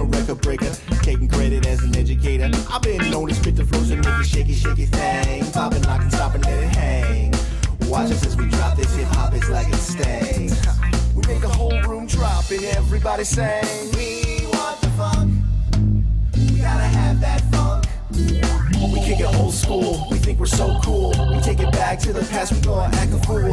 record breaker, taking credit as an educator. I've been known to spit the flows and make it shaky, shaky thing. Popping, locking, stopping, let it hang. Watch us as we drop this hip hop, it's like it stings. We make the whole room drop and everybody sing. We want the funk. We gotta have that funk. We kick it old school, we think we're so cool. We take it back to the past, we gonna act a fool.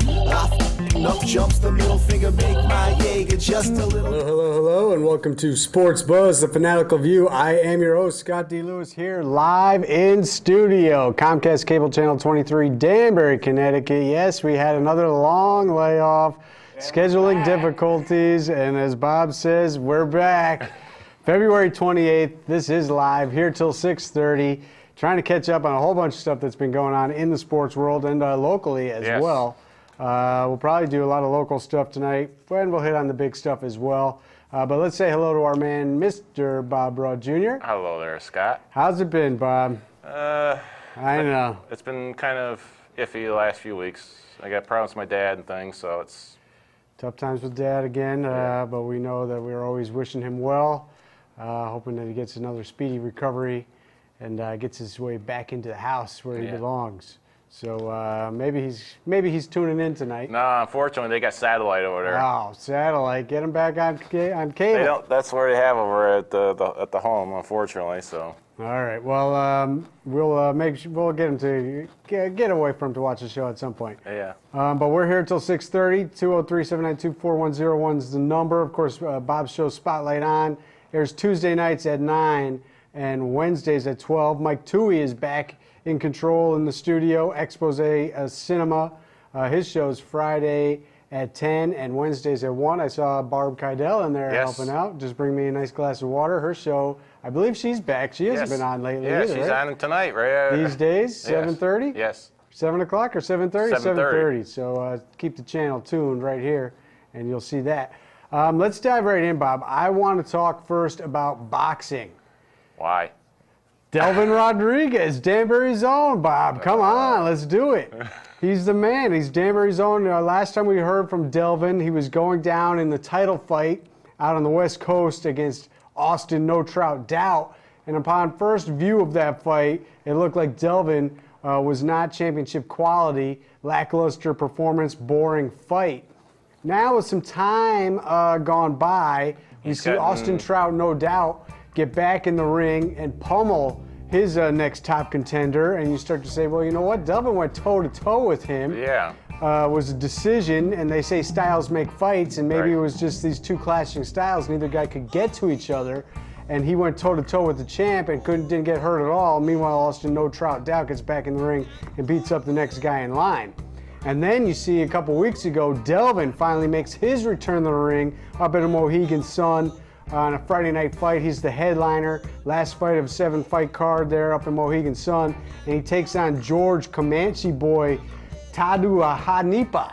Up jumps the middle finger, make my Jaeger just a little. Hello, and welcome to Sports Buzz, the Fanatical View. I am your host, Scott D. Lewis, here live in studio. Comcast Cable Channel 23, Danbury, Connecticut. Yes, we had another long layoff, scheduling difficulties, and as Bob says, we're back. February 28th, this is live, here till 6:30. Trying to catch up on a whole bunch of stuff that's been going on in the sports world and locally as well. We'll probably do a lot of local stuff tonight, and we'll hit on the big stuff as well. But let's say hello to our man, Mr. Bob Broad Jr. Hello there, Scott. How's it been, Bob? I know. It's been kind of iffy the last few weeks. I got problems with my dad and things, so it's... Tough times with Dad again, but we know that we're always wishing him well, hoping that he gets another speedy recovery and gets his way back into the house where he belongs. So maybe he's tuning in tonight. No, unfortunately, they got satellite over there. Oh, satellite! Get him back on cable. That's where they have over at the home, unfortunately. So. All right. Well, we'll get him to get away from him to watch the show at some point. Yeah. But we're here till 6:30. 203-792-4101 is the number. Of course, Bob's show Spotlight On airs Tuesday nights at 9 and Wednesdays at 12. Mike Toohey is back in control in the studio. Expose Cinema. His show's Friday at 10 and Wednesdays at 1. I saw Barb Keidel in there helping out. Just bring me a nice glass of water. Her show, I believe she's back. She hasn't been on lately either, she's right? on tonight, right? These days, 7:30? Yes. 7 o'clock or 7:30? 7:30. So keep the channel tuned right here, and you'll see that. Let's dive right in, Bob. I want to talk first about boxing. Why? Delvin Rodriguez, Danbury's own, Bob. Come on, let's do it. He's the man. He's Danbury's own. Last time we heard from Delvin, he was going down in the title fight out on the West Coast against Austin No Trout Doubt. And upon first view of that fight, it looked like Delvin was not championship quality, lackluster performance, boring fight. Now with some time gone by, we see Austin Trout No Doubt get back in the ring and pummel his next top contender, and you start to say, well, you know what? Delvin went toe-to-toe with him. Yeah. Was a decision, and they say styles make fights, and maybe it was just these two clashing styles. Neither guy could get to each other, and he went toe-to-toe with the champ and didn't get hurt at all. Meanwhile, Austin No Trout Doubt gets back in the ring and beats up the next guy in line. And then you see a couple weeks ago, Delvin finally makes his return to the ring up at a Mohegan Sun on a Friday night fight. He's the headliner, last fight of a 7-fight card there up in Mohegan Sun, and he takes on George Comanche Boy Taduahanipa,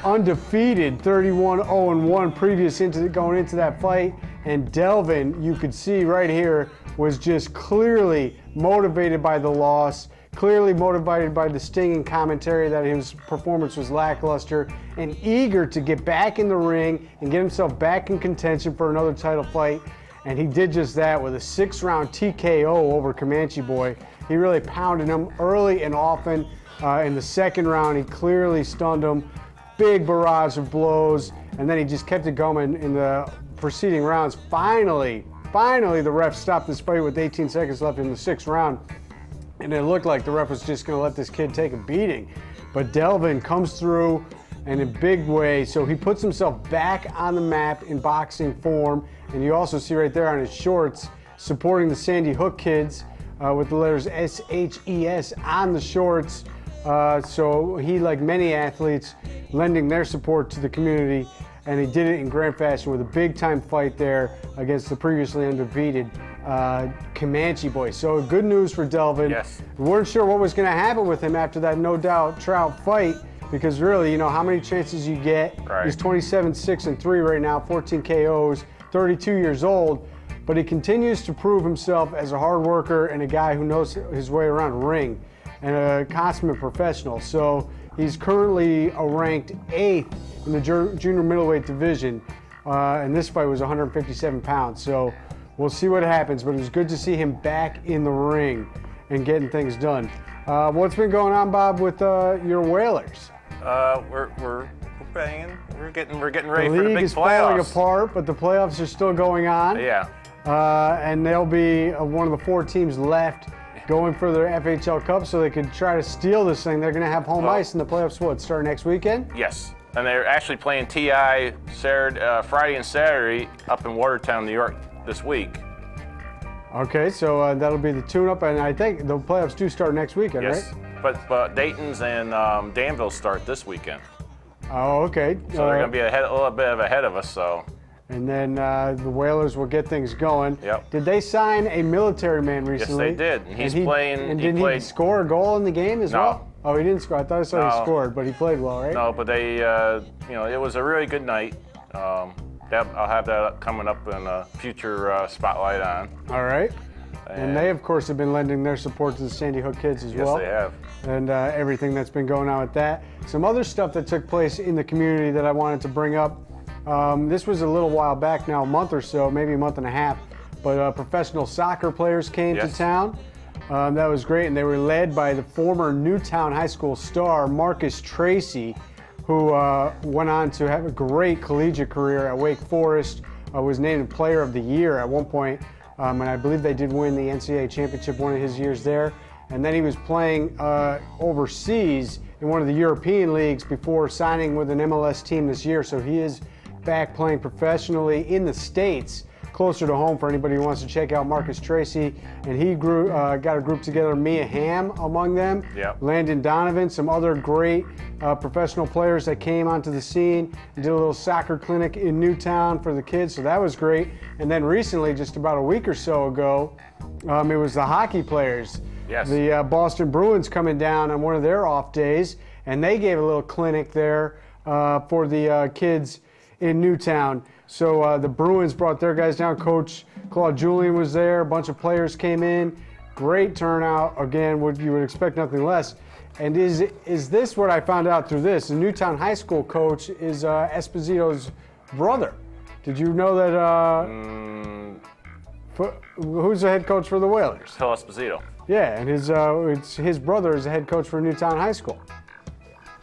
undefeated, 31-0-1 previous going into that fight. And Delvin, you could see right here, was just clearly motivated by the loss, clearly motivated by the stinging commentary that his performance was lackluster, and eager to get back in the ring and get himself back in contention for another title fight. And he did just that with a 6-round TKO over Comanche Boy. He really pounded him early and often. In the second round, he clearly stunned him. Big barrage of blows, and then he just kept it going in the preceding rounds. Finally, the ref stopped this fight with 18 seconds left in the 6th round. And it looked like the ref was just going to let this kid take a beating. But Delvin comes through in a big way, so he puts himself back on the map in boxing form. And you also see right there on his shorts, supporting the Sandy Hook kids with the letters SHES on the shorts. So he, like many athletes, lending their support to the community. And he did it in grand fashion with a big-time fight there against the previously undefeated Comanche Boy. So good news for Delvin. Yes. We weren't sure what was going to happen with him after that No Doubt Trout fight, because really, you know, how many chances you get. Right. He's 27-6-3 right now, 14 KOs, 32 years old. But he continues to prove himself as a hard worker and a guy who knows his way around a ring and a consummate professional. So he's currently ranked 8th in the junior middleweight division, and this fight was 157 pounds. So we'll see what happens. But it was good to see him back in the ring and getting things done. What's been going on, Bob, with your Whalers? We're banging. We're getting ready The for the league big is falling playoffs. apart, but the playoffs are still going on. Yeah. And they'll be one of the 4 teams left going for their FHL Cup, so they could try to steal this thing. They're going to have home ice in the playoffs. What, start next weekend? Yes. And they're actually playing TI Friday and Saturday up in Watertown, New York this week. Okay, so that'll be the tune-up, and I think the playoffs do start next weekend, Yes. right? But Dayton's and Danville start this weekend. Oh, okay. So they're going to be a little bit ahead of us. So. And then the Whalers will get things going. Yep. Did they sign a military man recently? Yes, they did. And he's playing. And didn't he score a goal in the game as well? Oh, he didn't score. I thought I saw he scored, but he played well, right? No, but they, it was a really good night. I'll have that coming up in a future spotlight on. All right. And they, of course, have been lending their support to the Sandy Hook kids as well. Yes, they have. And everything that's been going on with that. Some other stuff that took place in the community that I wanted to bring up. This was a little while back now, a month or so, maybe a month and a half. But professional soccer players came to town. That was great, and they were led by the former Newtown High School star, Marcus Tracy, who went on to have a great collegiate career at Wake Forest, was named Player of the Year at one point. And I believe they did win the NCAA championship one of his years there. And then he was playing overseas in one of the European leagues before signing with an MLS team this year. So he is back playing professionally in the States, closer to home for anybody who wants to check out Marcus Tracy. And he got a group together, Mia Hamm among them, Landon Donovan, some other great professional players that came onto the scene and did a little soccer clinic in Newtown for the kids, so that was great. And then recently, just about a week or so ago, it was the hockey players. Yes. The Boston Bruins coming down on one of their off days, and they gave a little clinic there for the kids in Newtown. So the Bruins brought their guys down. Coach Claude Julien was there. A bunch of players came in. Great turnout. Again, you would expect nothing less. And is this what I found out through this? The Newtown High School coach is Esposito's brother. Did you know that? Who's the head coach for the Whalers? Phil Esposito. Yeah, and his brother is the head coach for Newtown High School.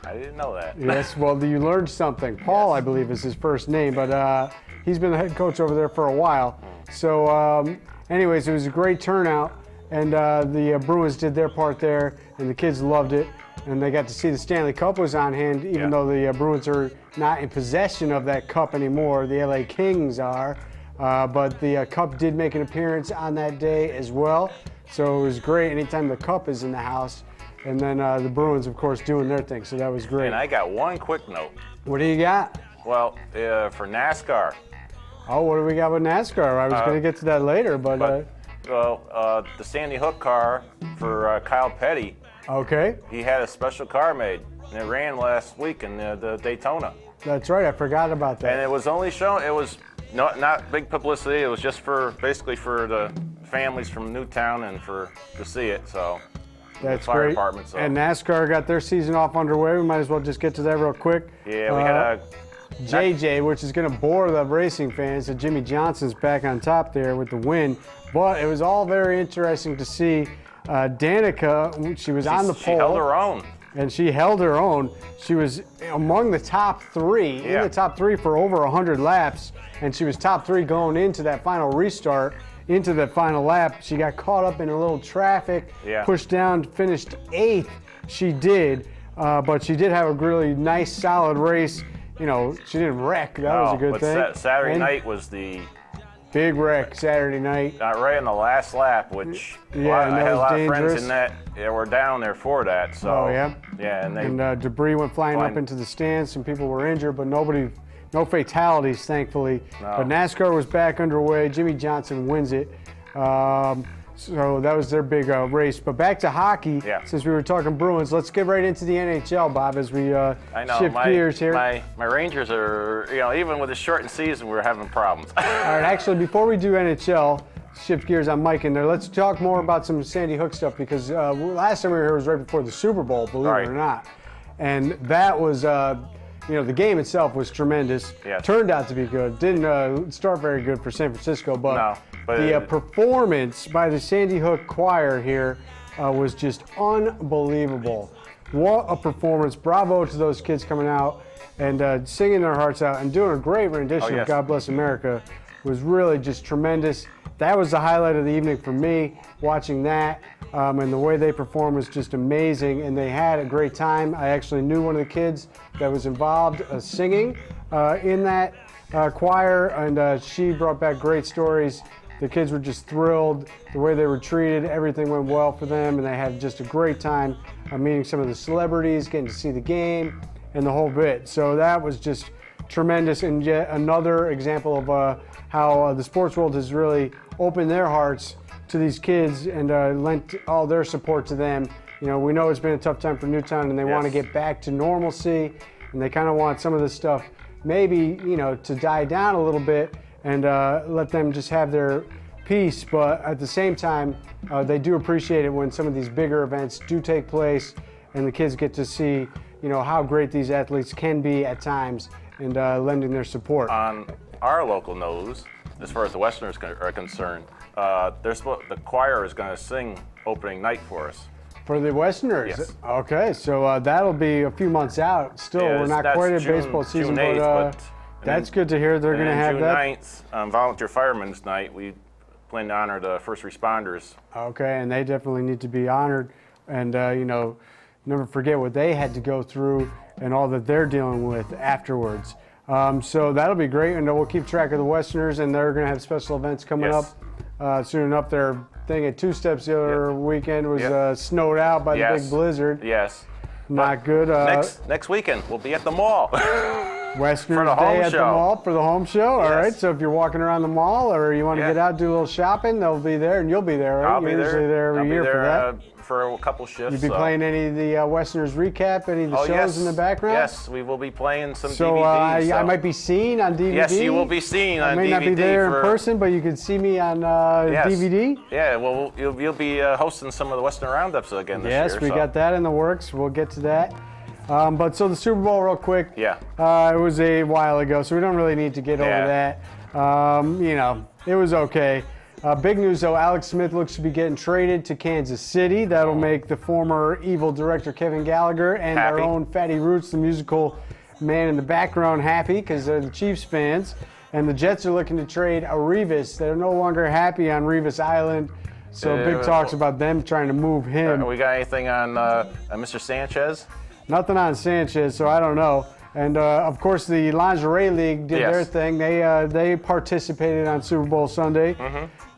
I didn't know that. Yes, well, you learned something. Paul, I believe, is his first name, but he's been the head coach over there for a while. So, anyways, it was a great turnout, and the Bruins did their part there, and the kids loved it, and they got to see the Stanley Cup was on hand, even though the Bruins are not in possession of that cup anymore. The LA Kings are, but the cup did make an appearance on that day as well. So it was great anytime the cup is in the house. And then the Bruins, of course, doing their thing, so that was great. And I got one quick note. What do you got? Well, for NASCAR. Oh, what do we got with NASCAR? I was going to get to that later, but the Sandy Hook car for Kyle Petty. Okay. He had a special car made, and it ran last week in the Daytona. That's right. I forgot about that. And it was only shown. It was not big publicity. It was just basically for the families from Newtown and to see it. So. That's fire great. Department, so. And NASCAR got their season off underway. We might as well just get to that real quick. Yeah, we had JJ, which is going to bore the racing fans. So Jimmy Johnson's back on top there with the win. But it was all very interesting to see Danica. She was on the pole. She held her own. And she held her own. She was among the top three, in the top three for over 100 laps. And she was top 3 going into that final restart. Into the final lap, she got caught up in a little traffic, pushed down, finished 8th. She did, but she did have a really nice, solid race. You know, she didn't wreck. That was a good thing. Saturday night was the big wreck. Saturday night. Right in the last lap, which I had a lot of friends in that. Yeah, were down there for that. So. Oh yeah. Yeah, and debris went flying up into the stands. Some people were injured, but nobody. No fatalities, thankfully. No. But NASCAR was back underway. Jimmy Johnson wins it. So that was their big race. But back to hockey, since we were talking Bruins, let's get right into the NHL, Bob, as we shift gears here. My Rangers are, even with a shortened season, we're having problems. All right, actually, before we do NHL, shift gears on Mike in there, let's talk more about some Sandy Hook stuff, because last time we were here was right before the Super Bowl, believe it or not. And that was... the game itself was tremendous. Yes. Turned out to be good. Didn't start very good for San Francisco, but The performance by the Sandy Hook Choir here was just unbelievable. What a performance. Bravo to those kids coming out and singing their hearts out and doing a great rendition of God Bless America. Was really just tremendous. That was the highlight of the evening for me, watching that. And the way they performed was just amazing, and they had a great time. I actually knew one of the kids that was involved singing in that choir, and she brought back great stories. The kids were just thrilled. The way they were treated, everything went well for them, and they had just a great time meeting some of the celebrities, getting to see the game, and the whole bit. So that was just tremendous, and yet another example of how the sports world has really opened their hearts to these kids and lent all their support to them. You know, we know it's been a tough time for Newtown, and they want to get back to normalcy, and they kind of want some of this stuff maybe, you know, to die down a little bit and let them just have their peace. But at the same time, they do appreciate it when some of these bigger events do take place and the kids get to see, you know, how great these athletes can be at times and lending their support. On our local news, as far as the Westerners are concerned, the choir is going to sing opening night for us. For the Westerners? Yes. Okay, so that'll be a few months out. Still, we're not quite at baseball season, June 8th, but that's good to hear. They're going to have that. June 9th, Volunteer Firemen's Night, we plan to honor the first responders. Okay, and they definitely need to be honored. And, you know, never forget what they had to go through and all that they're dealing with afterwards. So that'll be great, and we'll keep track of the Westerners, and they're going to have special events coming up soon enough. Their thing at Two Steps the other weekend was snowed out by the big blizzard. Yes. Not good. Next weekend, we'll be at the mall. Westerners Day at the mall for the home show. All right, so if you're walking around the mall or you want to get out, do a little shopping, they'll be there, and you'll be there, right? I'll be there. Usually there every year for that. For a couple shifts. You be playing any of the Westerners recap, any of the shows in the background? Yes, we will be playing some DVDs. So I might be seen on DVD? Yes, you will be seen on DVD. I may not be there in person, but you can see me on DVD? Yeah, well, you'll be hosting some of the Western Roundups again this year. Yes, we got that in the works. We'll get to that. But so the Super Bowl real quick. Yeah. It was a while ago, so we don't really need to get over that. You know, it was okay. Big news though, Alex Smith looks to be getting traded to Kansas City. That'll make the former evil director Kevin Gallagher and our own Fatty Roots, the musical man in the background, happy because they're the Chiefs fans. And the Jets are looking to trade Revis. They're no longer happy on Revis Island. So big talks about them trying to move him. We got anything on Mr. Sanchez? Nothing on Sanchez, so I don't know. And of course, the Lingerie League did their thing. They participated on Super Bowl Sunday.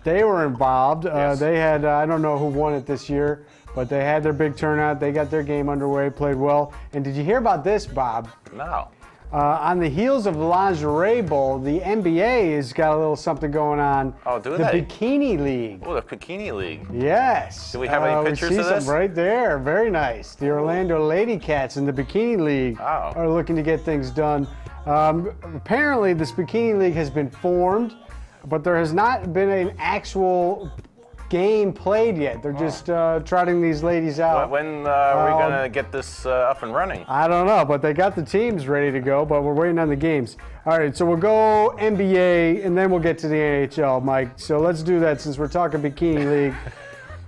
They were involved. They had, I don't know who won it this year, but they had their big turnout. They got their game underway, played well. And did you hear about this, Bob? No. On the heels of the Lingerie Bowl, the NBA has got a little something going on. Oh, do they? The Bikini League. Oh, the Bikini League. Yes. Do we have any pictures of this? Right there. Very nice. The Orlando Lady Cats in the Bikini League are looking to get things done. Apparently, this Bikini League has been formed, but there has not been an actual game played yet. They're just trotting these ladies out. When are we going to get this up and running? I don't know, but they got the teams ready to go, but we're waiting on the games. All right, so we'll go NBA, and then we'll get to the NHL, Mike. So let's do that since we're talking Bikini League.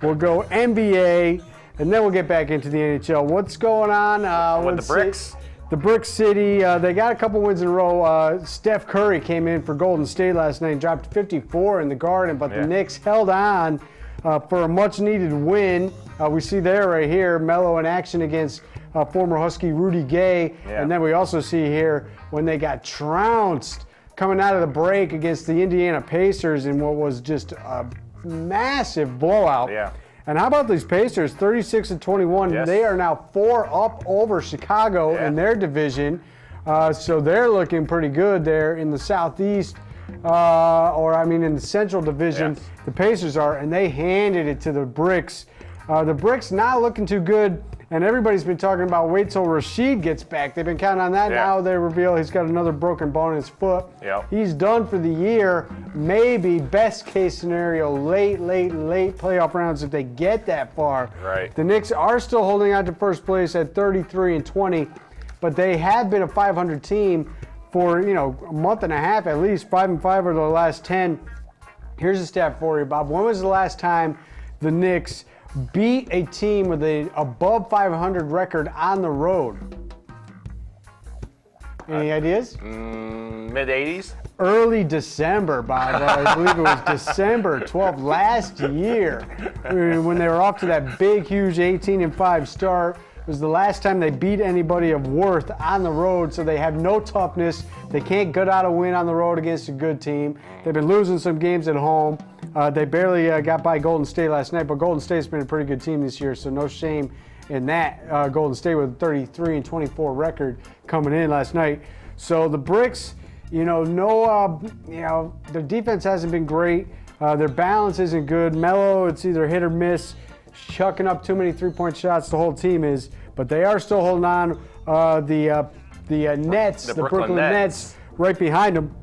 We'll go NBA, and then we'll get back into the NHL. What's going on? With the Bricks? The Brick City, they got a couple wins in a row. Steph Curry came in for Golden State last night and dropped 54 in the Garden, but the Knicks held on for a much-needed win. We see there right here, Melo in action against former Husky Rudy Gay. And then we also see here when they got trounced coming out of the break against the Indiana Pacers in what was just a massive blowout. And how about these Pacers, 36-21? They are now 4 up over Chicago in their division. So they're looking pretty good there in the Southeast, or I mean in the Central Division. The Pacers are, and they handed it to the Bricks. The Bricks not looking too good, and everybody's been talking about wait till Rashid gets back. They've been counting on that. Now they reveal he's got another broken bone in his foot. He's done for the year. Maybe best case scenario, late playoff rounds if they get that far. The Knicks are still holding on to first place at 33-20, but they have been a 500 team for a month and a half at least. 5-5 over the last 10. Here's a stat for you, Bob. When was the last time the Knicks beat a team with an above 500 record on the road? Any ideas? Mid-'80s? Early December, Bob. I believe it was December 12th last year when they were off to that big, huge 18-5 start. It was the last time they beat anybody of worth on the road, so they have no toughness. They can't gut out a win on the road against a good team. They've been losing some games at home. They barely got by Golden State last night, but Golden State's been a pretty good team this year, so no shame in that. Golden State with a 33-24 record coming in last night. So the Bricks, their defense hasn't been great. Their balance isn't good. Melo, it's either hit or miss. Chucking up too many three-point shots, the whole team is, but they are still holding on. The Nets, the Brooklyn Nets, right behind them.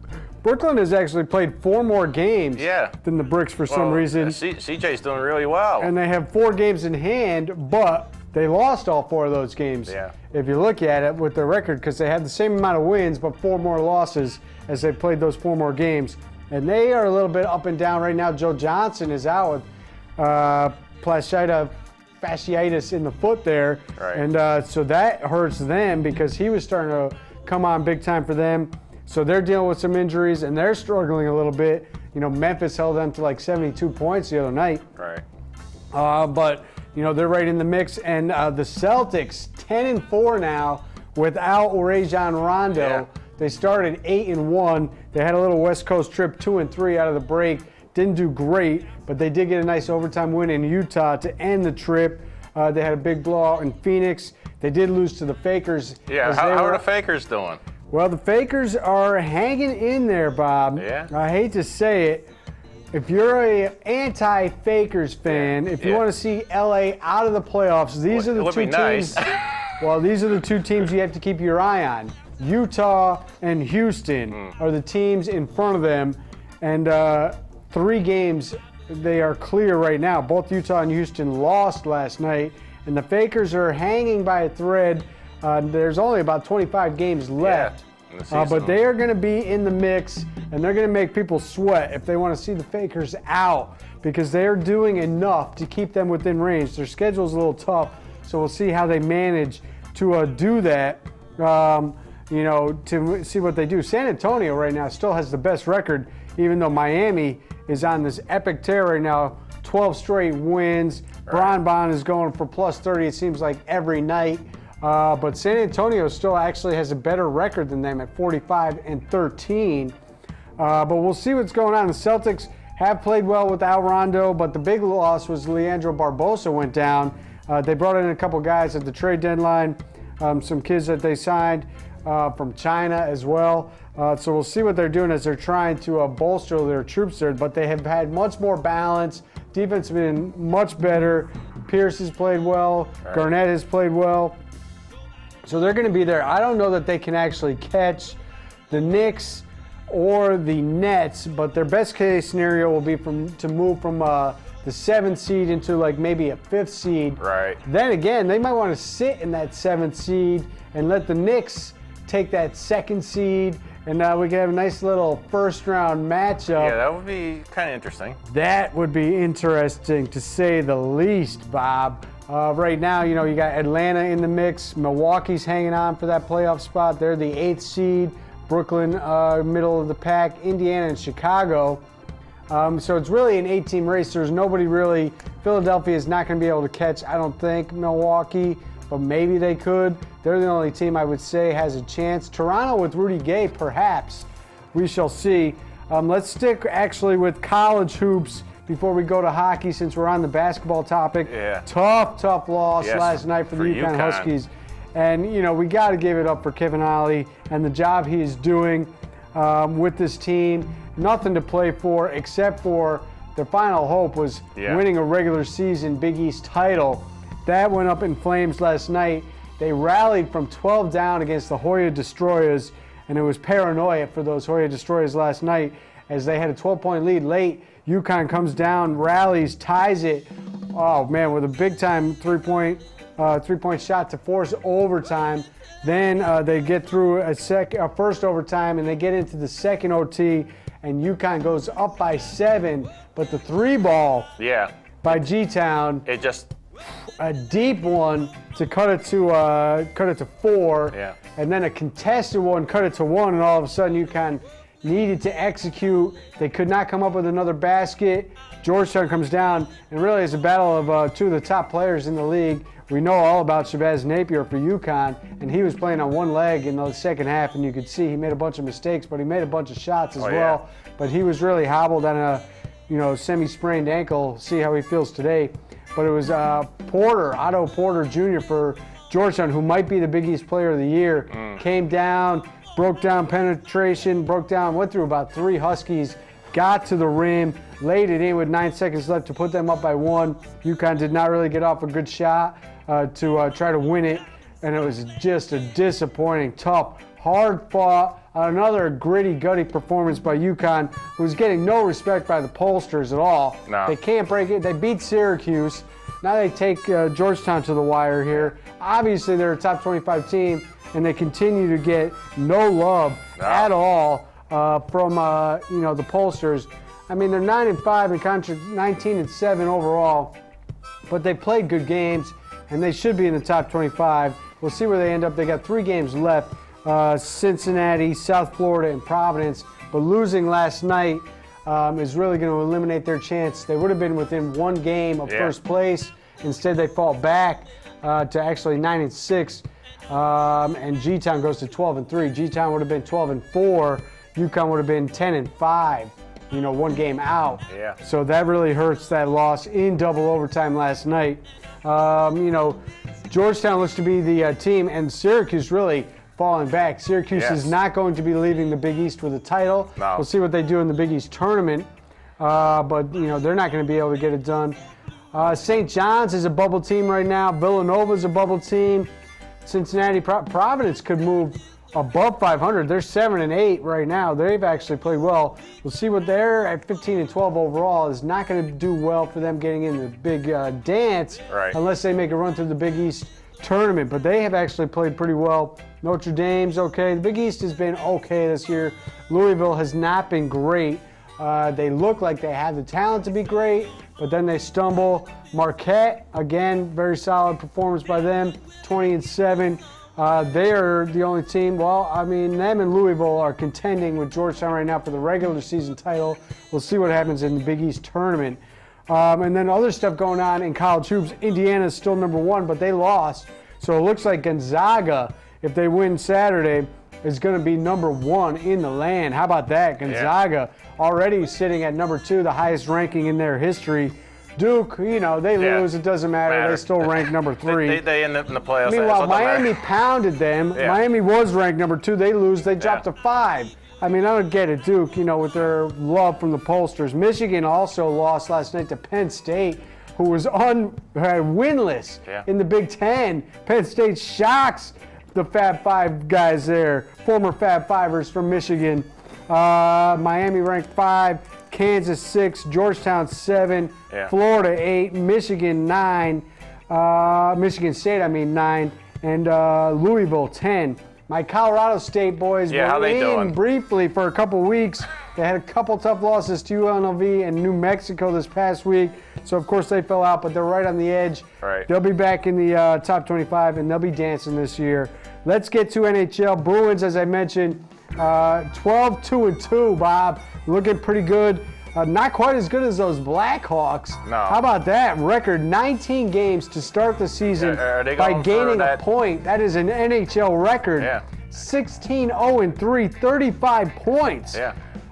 Brooklyn has actually played 4 more games than the Bricks for some reason. CJ's doing really well. And they have 4 games in hand, but they lost all 4 of those games. Yeah. If you look at it with their record, because they had the same amount of wins, but 4 more losses as they played those 4 more games. And they are a little bit up and down right now. Joe Johnson is out with fasciitis in the foot there. Right. And so that hurts them because he was starting to come on big time for them. So they're dealing with some injuries and they're struggling a little bit. Memphis held them to like 72 points the other night. Right. But they're right in the mix. And the Celtics, 10-4 now without Rajon Rondo. Yeah. They started 8-1. They had a little West Coast trip, 2-3 out of the break. Didn't do great, but they did get a nice overtime win in Utah to end the trip. They had a big blowout in Phoenix. They did lose to the Fakers. Yeah, how are the Fakers doing? Well, the Fakers are hanging in there, Bob. Yeah. I hate to say it. If you're an anti-Fakers fan, if you want to see LA out of the playoffs, these are the two teams. Well, these are the 2 teams you have to keep your eye on. Utah and Houston are the teams in front of them. And 3 games, they are clear right now. Both Utah and Houston lost last night, and the Fakers are hanging by a thread. There's only about 25 games left, but they are going to be in the mix, and they're going to make people sweat if they want to see the Fakers out because they are doing enough to keep them within range. Their schedule is a little tough, so we'll see how they manage to do that. To see what they do. San Antonio right now still has the best record, even though Miami is on this epic tear right now. 12 straight wins. Bron Bond is going for plus 30, it seems like, every night. But San Antonio still actually has a better record than them at 45-13. But we'll see what's going on. The Celtics have played well without Rondo, but the big loss was Leandro Barbosa went down. They brought in a couple guys at the trade deadline, some kids that they signed from China as well. So we'll see what they're doing as they're trying to bolster their troops there. But they have had much more balance. Defense has been much better. Pierce has played well. Garnett has played well. So they're going to be there. I don't know that they can actually catch the Knicks or the Nets, but their best case scenario will be to move from the 7th seed into like maybe a 5th seed. Right. Then again, they might want to sit in that 7th seed and let the Knicks take that 2nd seed, and we can have a nice little first-round matchup. Yeah, that would be kind of interesting. That would be interesting, to say the least, Bob. Right now, you got Atlanta in the mix. Milwaukee's hanging on for that playoff spot. They're the 8th seed. Brooklyn, middle of the pack. Indiana and Chicago. So it's really an 8-team race. There's nobody really. Philadelphia is not going to be able to catch, I don't think, Milwaukee, but maybe they could. They're the only team I would say has a chance. Toronto with Rudy Gay, perhaps. We shall see. Let's stick actually with college hoops before we go to hockey, since we're on the basketball topic. Yeah. Tough loss last night for the UConn Huskies. And, we got to give it up for Kevin Ollie and the job he is doing with this team. Nothing to play for except for their final hope was winning a regular season Big East title. That went up in flames last night. They rallied from 12 down against the Hoya Destroyers, and it was paranoia for those Hoya Destroyers last night as they had a 12-point lead late. UConn comes down, rallies, ties it. Oh, man, with a big-time three-point shot to force overtime. Then they get through a first overtime, and they get into the second OT, and UConn goes up by 7, but the 3-ball by G-Town, it just a deep one to cut it to 4, and then a contested one cut it to 1, and all of a sudden UConn needed to execute. They could not come up with another basket. Georgetown comes down, and really it's a battle of 2 of the top players in the league. We know all about Shabazz Napier for UConn, and he was playing on one leg in the second half, and you could see he made a bunch of mistakes, but he made a bunch of shots as well. But he was really hobbled on a semi-sprained ankle. See how he feels today. But it was Otto Porter Jr. for Georgetown, who might be the Big East Player of the Year. Came down, broke down penetration, went through about 3 Huskies, got to the rim, laid it in with 9 seconds left to put them up by 1. UConn did not really get off a good shot to try to win it, and it was just a disappointing, tough, hard-fought, another gritty, gutty performance by UConn, who was getting no respect by the pollsters at all. No. They can't break it. They beat Syracuse. Now they take Georgetown to the wire here. Obviously, they're a top 25 team, and they continue to get no love at all from the pollsters. I mean, they're 9-5 in conference, 19-7 overall, but they played good games, and they should be in the top 25. We'll see where they end up. They got 3 games left: Cincinnati, South Florida, and Providence. But losing last night is really going to eliminate their chance. They would have been within 1 game of first place. Instead, they fall back to actually 9-6. And G-Town goes to 12-3. G-Town would have been 12-4. UConn would have been 10-5. 1 game out. So that really hurts that loss in double overtime last night. Georgetown looks to be the team, and Syracuse really falling back. Syracuse is not going to be leaving the Big East with a title. No. We'll see what they do in the Big East tournament. But they're not going to be able to get it done. St. John's is a bubble team right now. Villanova's a bubble team. Cincinnati, Providence could move above 500. They're 7-8 right now. They've actually played well. We'll see what they're at 15-12 overall. Is not going to do well for them getting in the big dance unless they make a run through the Big East tournament. But they have actually played pretty well. Notre Dame's okay. The Big East has been okay this year. Louisville has not been great. They look like they have the talent to be great, but then they stumble. Marquette, again, very solid performance by them, 20-7. They are the only team. Well, I mean, them and Louisville are contending with Georgetown right now for the regular season title. We'll see what happens in the Big East tournament. And then other stuff going on in college hoops. Indiana's still number 1, but they lost. So it looks like Gonzaga, if they win Saturday, is going to be number 1 in the land. How about that? Gonzaga already sitting at number 2, the highest ranking in their history. Duke, they lose. It doesn't matter. They still rank number 3. They end up in the playoffs. Meanwhile, Miami pounded them. Miami was ranked number 2. They lose. They dropped to 5. I mean, I don't get it. Duke, with their love from the pollsters. Michigan also lost last night to Penn State, who was winless in the Big Ten. Penn State shocks the Fab Five guys there, former Fab Fivers from Michigan. Miami ranked 5. Kansas 6, Georgetown 7, Florida 8, Michigan 9, Michigan State 9, and Louisville 10. My Colorado State boys were in briefly for a couple weeks. They had a couple tough losses to UNLV and New Mexico this past week, so of course they fell out, but they're right on the edge. They'll be back in the top 25, and they'll be dancing this year. Let's get to NHL. Bruins, as I mentioned, 12-2-2, Bob. Looking pretty good. Not quite as good as those Blackhawks. No. How about that? Record 19 games to start the season by gaining a point. That is an NHL record. 16-0-3, 35 points.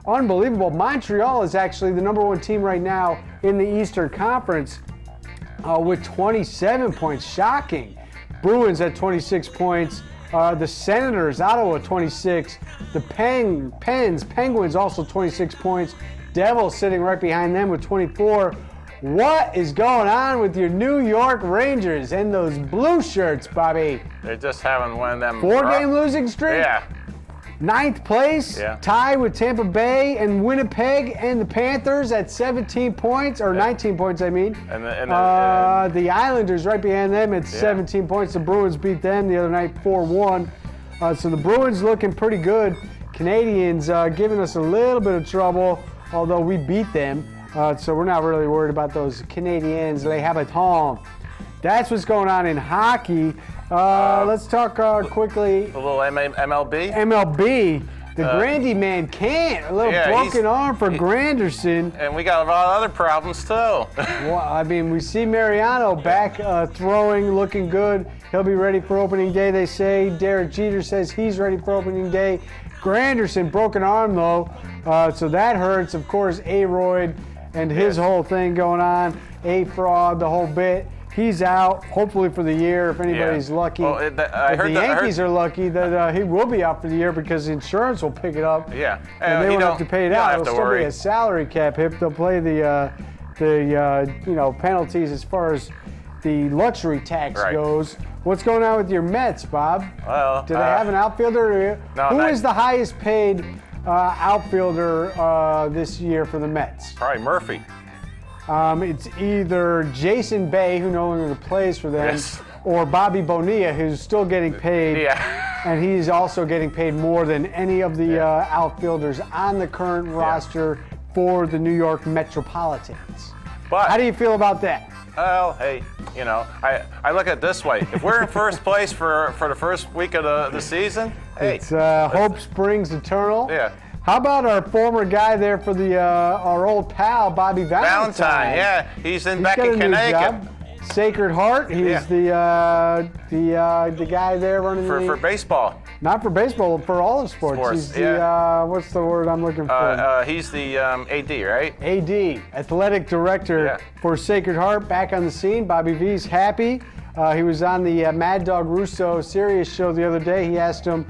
Unbelievable. Montreal is actually the number 1 team right now in the Eastern Conference with 27 points. Shocking. Bruins at 26 points. The Senators, Ottawa, 26. The Penguins, also 26 points. Devils sitting right behind them with 24. What is going on with your New York Rangers and those blue shirts, Bobby? They're just having one of them 4-game losing streak? 9th place, tie with Tampa Bay and Winnipeg and the Panthers at 17 points, or 19 points, I mean. And the Islanders right behind them at 17 points. The Bruins beat them the other night 4-1. So the Bruins looking pretty good. Canadians giving us a little bit of trouble, although we beat them. So we're not really worried about those Canadiens. Les Habitants. That's what's going on in hockey. Let's talk quickly. A little MLB. MLB. The Grandy man can't. A little broken arm for Granderson. And we got a lot of other problems too. Well, I mean, we see Mariano back throwing, looking good. He'll be ready for opening day, they say. Derek Jeter says he's ready for opening day. Granderson, broken arm though, so that hurts. Of course, Aroyd and his whole thing going on. A-Fraud, the whole bit. He's out, hopefully for the year, if anybody's lucky. Well, if the Yankees are lucky, that he will be out for the year because insurance will pick it up. Yeah. And they won't have to pay it out. It'll still be a salary cap hit. They'll play the penalties as far as the luxury tax goes. What's going on with your Mets, Bob? Well, do they have an outfielder? No, Who is the highest paid outfielder this year for the Mets? Probably Murphy. It's either Jason Bay, who no longer plays for them, or Bobby Bonilla, who's still getting paid. Yeah. And he's also getting paid more than any of the outfielders on the current roster for the New York Metropolitans. But how do you feel about that? Well, hey, I look at it this way. If we're in first place for the first week of the season, hey. It's hope springs eternal. Yeah. How about our former guy there for the our old pal Bobby Valentine? Yeah, he's back in Connecticut. Sacred Heart. He's the guy there running for baseball. Not for baseball, for all of sports. He's the what's the word I'm looking for? He's the AD, right? AD, athletic director for Sacred Heart, back on the scene. Bobby V's happy. He was on the Mad Dog Russo Sirius show the other day. He asked him.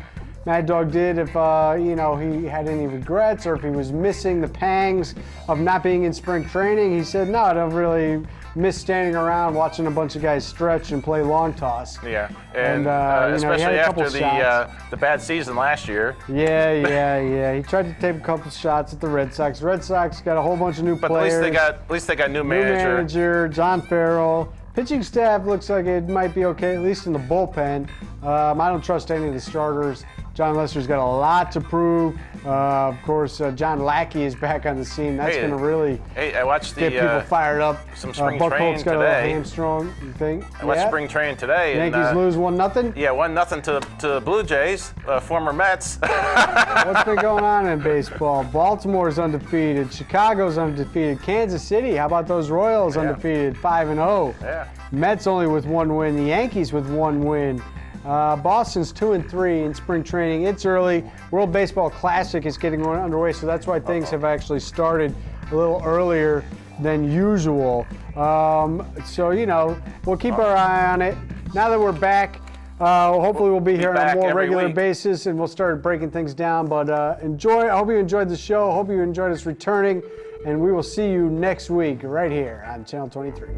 Mad Dog did if he had any regrets or if he was missing the pangs of not being in spring training. He said, no, I don't really miss standing around watching a bunch of guys stretch and play long toss. Yeah, and especially after the bad season last year. Yeah. He tried to take a couple shots at the Red Sox. Red Sox got a whole bunch of new players. At least they got new manager. John Farrell. Pitching staff looks like it might be okay, at least in the bullpen. I don't trust any of the starters. John Lester's got a lot to prove. Of course, John Lackey is back on the scene. That's going to really I watched get people fired up. Some spring Buck training Holt's got today. A hamstring thing. I watched spring training today. Yankees lose 1-0? Yeah, 1-0 to the Blue Jays, former Mets. What's been going on in baseball? Baltimore's undefeated. Chicago's undefeated. Kansas City, how about those Royals undefeated, 5-0? Yeah. Mets only with 1 win. The Yankees with 1 win. Boston's 2-3 in spring training. It's early. World Baseball Classic is getting underway, so that's why things have actually started a little earlier than usual. So, we'll keep our eye on it. Now that we're back, hopefully we'll be here on a more regular basis and we'll start breaking things down. But I hope you enjoyed the show. I hope you enjoyed us returning. And we will see you next week right here on Channel 23.